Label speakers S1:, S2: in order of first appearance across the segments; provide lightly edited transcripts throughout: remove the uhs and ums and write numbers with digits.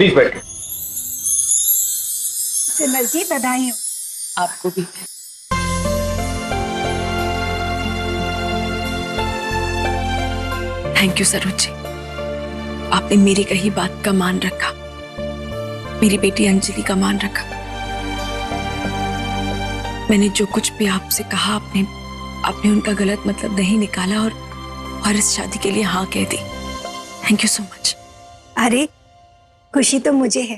S1: Please बैठ।
S2: सिमर जी बधाई हो।
S3: आपको भी। थैंक यू सरोज जी, आपने मेरी कही बात का मान रखा, मेरी बेटी अंजलि का मान रखा। मैंने जो कुछ भी आपसे कहा, आपने उनका गलत मतलब नहीं निकाला और इस शादी के लिए हाँ कह दी। Thank you so much.
S2: अरे खुशी तो मुझे है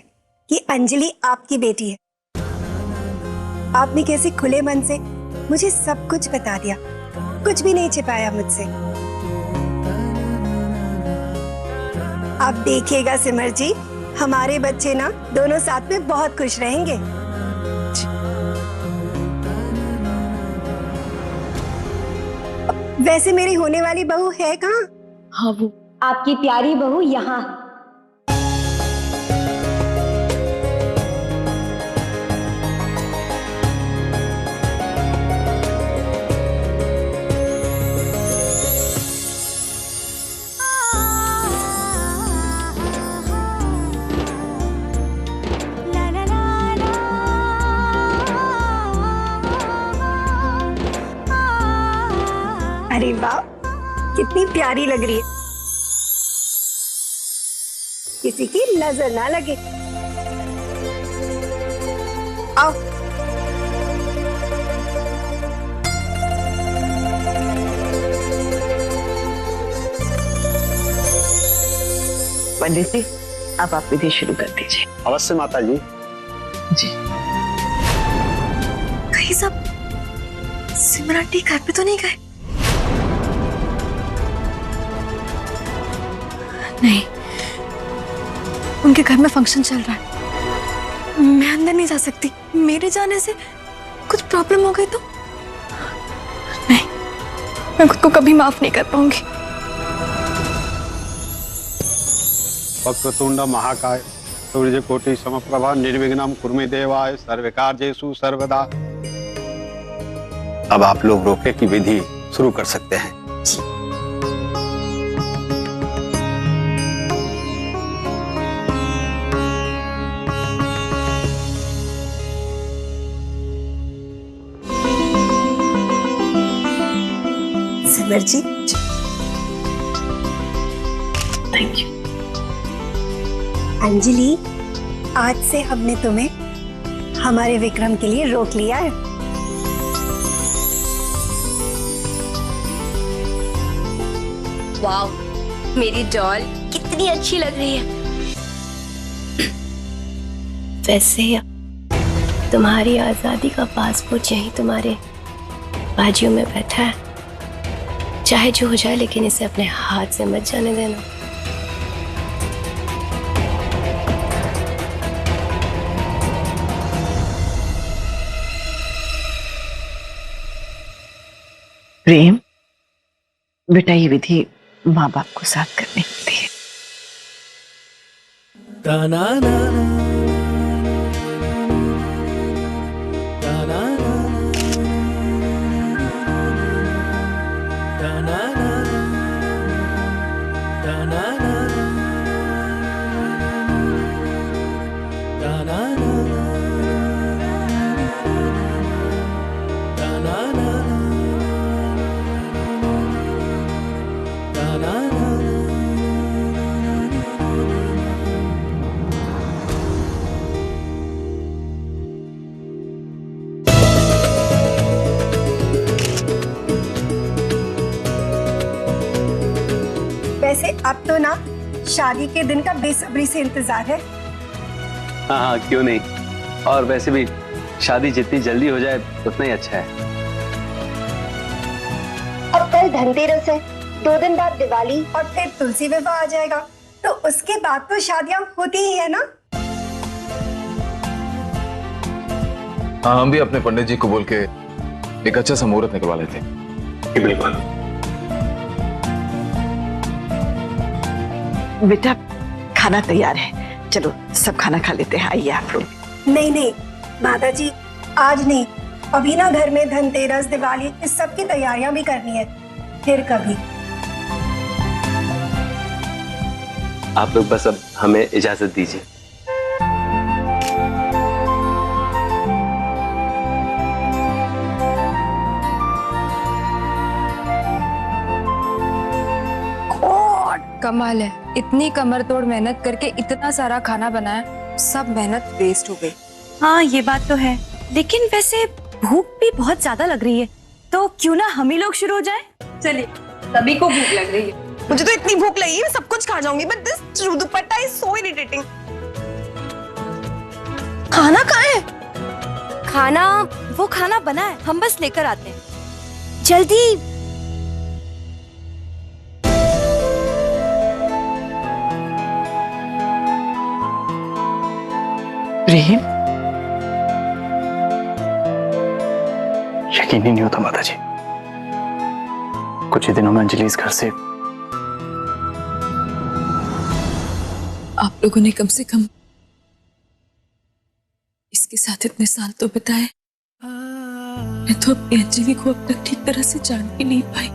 S2: कि अंजलि आपकी बेटी है। आपने कैसे खुले मन से मुझे सब कुछ बता दिया, कुछ भी नहीं छिपाया मुझसे। आप देखिएगा सिमर जी, हमारे बच्चे ना दोनों साथ में बहुत खुश रहेंगे। वैसे मेरी होने वाली बहू है कहाँ?
S3: हाँ, वो
S4: आपकी प्यारी बहू यहाँ।
S2: अरे वाह, कितनी प्यारी लग रही है, किसी की नजर ना लगे। आओ।
S3: पंडित जी, अब आप विधि शुरू कर दीजिए।
S1: अवश्य माता जी।
S3: जी।
S5: कहीं सब सिमर आंटी घर पे तो नहीं गए? नहीं, उनके घर में फंक्शन चल रहा है, मैं अंदर नहीं जा सकती। मेरे जाने से कुछ प्रॉब्लम हो गई तो नहीं, मैं खुद को कभी माफ नहीं कर पाऊंगी।
S1: वक्रतुंड महाकाय सूर्यकोटि समप्रभा निर्विघ्नं कुरु मे देवाय सर्वकार्येषु सर्वदा। अब आप लोग रोके की विधि शुरू कर सकते हैं।
S2: सिमर जी,
S3: थैंक यू।
S2: अंजलि, आज से हमने तुम्हें हमारे विक्रम के लिए रोक लिया है।
S4: वाह, मेरी डॉल कितनी अच्छी लग रही है। वैसे तुम्हारी आजादी का पासपोर्ट यहीं तुम्हारे बाजियों में बैठा है। चाहे जो हो जाए, लेकिन इसे अपने हाथ से मत जाने देना।
S3: प्रेम, बेटा ये विधि माँ बाप को साथ करनी होती है।
S2: वैसे अब तो ना शादी के दिन का बेसब्री से इंतजार है।
S6: हाँ हाँ, क्यों नहीं। और वैसे भी शादी जितनी जल्दी हो जाए उतना ही अच्छा है।
S2: अब कल धनतेरस है, 2 दिन बाद दिवाली और फिर तुलसी विवाह आ जाएगा, तो उसके बाद तो शादियां होती ही है ना।
S7: हाँ, हम भी अपने पंडित जी को बोल के एक अच्छा सा मुहूर्त निकलवा लेते हैं।
S1: बिल्कुल।
S3: बेटा खाना तैयार है, चलो सब खाना खा लेते हैं। आइए आप लोग।
S2: नहीं नहीं माता जी, आज नहीं, अभी ना घर में धनतेरस दिवाली इस सब की तैयारियां भी करनी है, फिर कभी।
S6: आप लोग बस अब हमें इजाजत दीजिए।
S5: कमाल है, इतनी कमर तोड़ मेहनत करके इतना सारा खाना बनाया, सब मेहनत वेस्ट हो गई।
S3: हाँ ये बात तो है, लेकिन वैसे भूख भी बहुत ज्यादा लग रही है, तो क्यों ना हम ही लोग शुरू हो जाए।
S5: चलिए, सभी को भूख लग रही है।
S2: मुझे तो इतनी भूख लगी है, मैं सब कुछ खा जाऊंगी, but this dupatta is so irritating. खाना कहाँ है?
S3: खाना, वो खाना बना है, हम बस लेकर आते हैं। जल्दी।
S6: प्रेम, यकीन ही नहीं होता माता जी, कुछ ही दिनों में अंजलि इस घर से।
S3: आप लोगों ने कम से कम इसके साथ इतने साल तो बिताए। मैं तो अपनी अंजलि को अब तक ठीक तरह से जान भी नहीं पाई।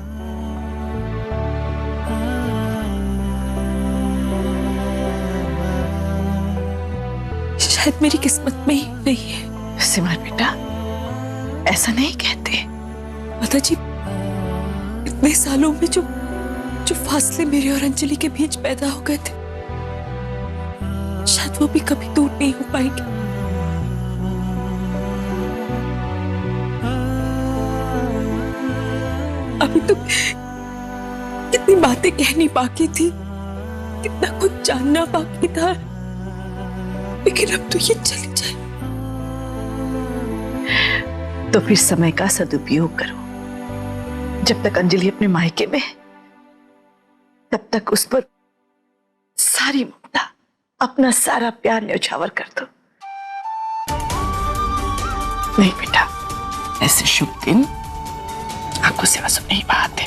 S3: शायद मेरी किस्मत में ही नहीं है।
S8: सिमरन बेटा, ऐसा नहीं कहते।
S3: माता जी, इतने सालों में जो फासले मेरे और अंजलि के बीच पैदा हो गए थे, शायद वो भी कभी दूर नहीं हो पाएंगे। अभी तो कितनी बातें कहनी बाकी थी, कितना कुछ जानना बाकी था, लेकिन अब तो ये चली जाए।
S8: तो फिर समय का सदुपयोग करो। जब तक अंजलि अपने मायके में है, तब तक उस पर सारी ममता, अपना सारा प्यार न्यौछावर कर दो। नहीं बेटा, ऐसे शुभ दिन आपको सेवा सुनने ही बात है।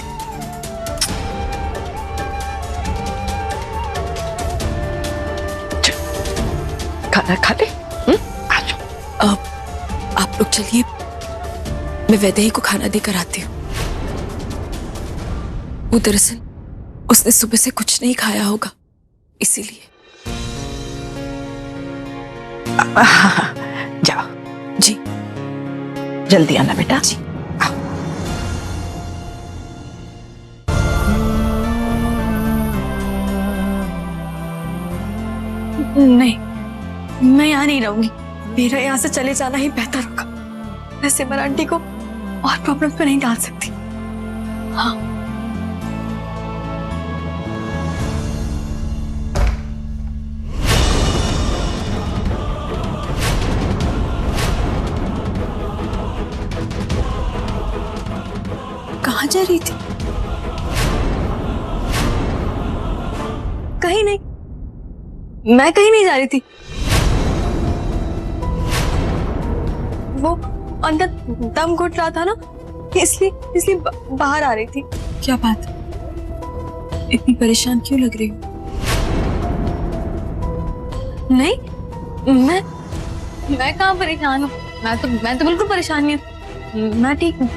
S8: खाना खा ले। आ जाओ।
S3: आप लोग चलिए, मैं वैदेही को खाना देकर आती हूँ। वो दरअसल उसने सुबह से कुछ नहीं खाया होगा, इसीलिए।
S8: हाँ, जाओ
S3: जी।
S8: जल्दी आना बेटा।
S3: जी। नहीं, मैं यहाँ नहीं रहूंगी। मेरा यहाँ से चले जाना ही बेहतर होगा। मैं सिमर आंटी को और प्रॉब्लम में नहीं डाल सकती। हाँ। कहाँ जा रही थी? कहीं नहीं, मैं कहीं नहीं जा रही थी। वो अंदर दम घुट रहा था ना, इसलिए बाहर आ रही थी। क्या बात, इतनी परेशान क्यों लग रही हो? नहीं, मैं कहाँ परेशान हूँ? मैं तो बिल्कुल परेशान नहीं हूँ। मैं ठीक हूँ।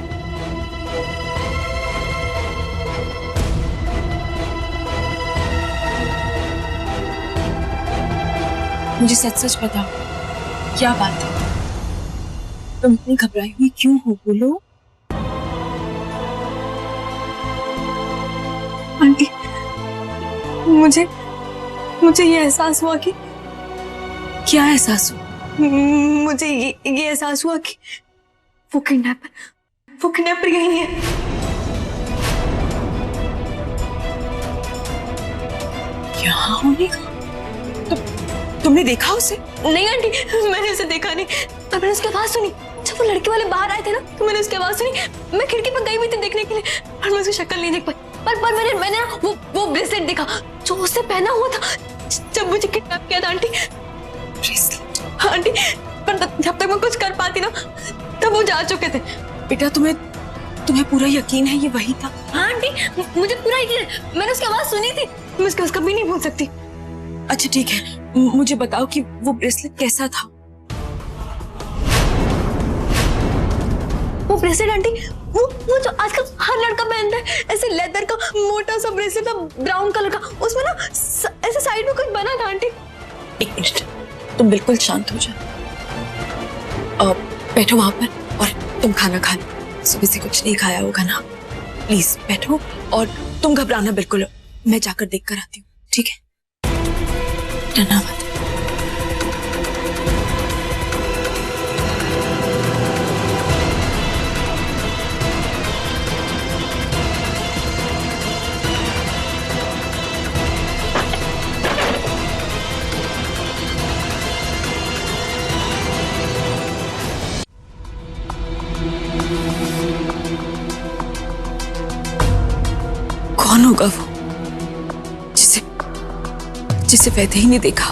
S3: मुझे सच सच बताओ, क्या बात है? तुम इतनी घबराई हुई क्यों हो? बोलो। आंटी, मुझे ये एहसास हुआ कि। क्या एहसास हुआ? मुझे ये एहसास हुआ कि वो किडनैपर यही है। यहाँ होने का? तुमने देखा उसे? नहीं आंटी, मैंने उसे देखा नहीं। पर मैंने उसकी आवाज सुनी। जब वो लड़के वाले बाहर आए थे ना, तो मैंने उसकी आवाज सुनी। मैं खिड़की पर गई हुई थी देखने के लिए, पर मैं उसकी शक्ल नहीं देख पाई। पर मैंने ना वो ब्रेसलेट देखा जो उसने पहना हुआ था जब मुझे किडनैप किया था आंटी। ब्रेसलेट? हाँ आंटी, पर जब तक मैं कुछ कर पाती ना, तब वो जा चुके थे। बेटा, तुम्हें पूरा यकीन है ये वही था? हाँ आंटी, मुझे पूरा यकीन है। मैंने उसकी आवाज सुनी थी, मैं उसकी कभी नहीं भूल सकती। अच्छा ठीक है, मुझे बताओ कि वो ब्रेसलेट कैसा था? वो ब्रेसलेट आंटी, वो जो आजकल हर लड़का पहनता है, ऐसे लेदर का मोटा सा ब्रेसलेट था, ब्राउन कलर का। उसमें ना ऐसे साइड में कुछ बना था आंटी। एक मिनट, तुम बिल्कुल शांत हो जाओ। बैठो वहां पर और तुम खाना खा लो। सुबह से कुछ नहीं खाया होगा ना। प्लीज बैठो और तुम घबराना बिल्कुल मैं जाकर देख कर आती हूँ, ठीक है? डरना मत। कौन होगा वो जिसे वैदे ही नहीं देखा?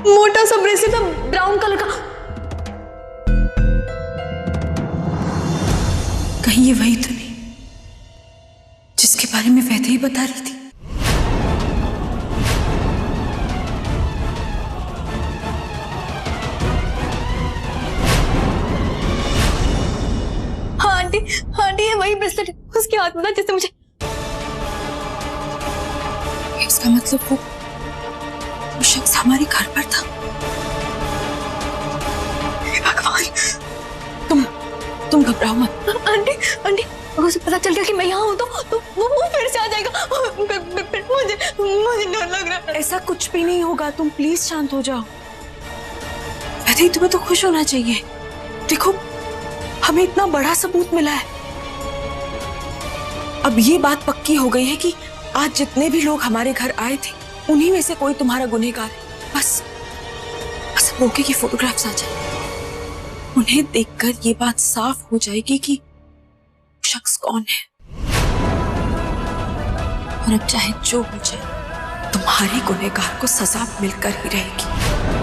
S3: मोटा सा ब्रेसलेट था, ब्राउन कलर का। कहीं ये वही तो नहीं जिसके बारे में वैदे ही बता रही थी? आंटी ये वही ब्रेसलेट उसके हाथ में था जिससे मुझे। इसका मतलब वो शख्स हमारे घर पर था। हे भगवान, तुम घबराओ मत। आंटी अगर उसे पता चल गया कि मैं यहाँ हूँ तो वो फिर से आ जाएगा। फिर मुझे डर लग रहा है। ऐसा कुछ भी नहीं होगा, तुम प्लीज शांत हो जाओ। वैसे तुम्हें तो खुश होना चाहिए। देखो हमें इतना बड़ा सबूत मिला है। अब ये बात पक्की हो गई है कि आज जितने भी लोग हमारे घर आए थे उन्हीं में से कोई तुम्हारा गुनहगार है। बस मौके की फोटोग्राफ्स आ जाए, उन्हें देखकर ये बात साफ हो जाएगी कि शख्स कौन है। और अब चाहे जो हो जाए, तुम्हारे गुनहगार को सजा मिलकर ही रहेगी।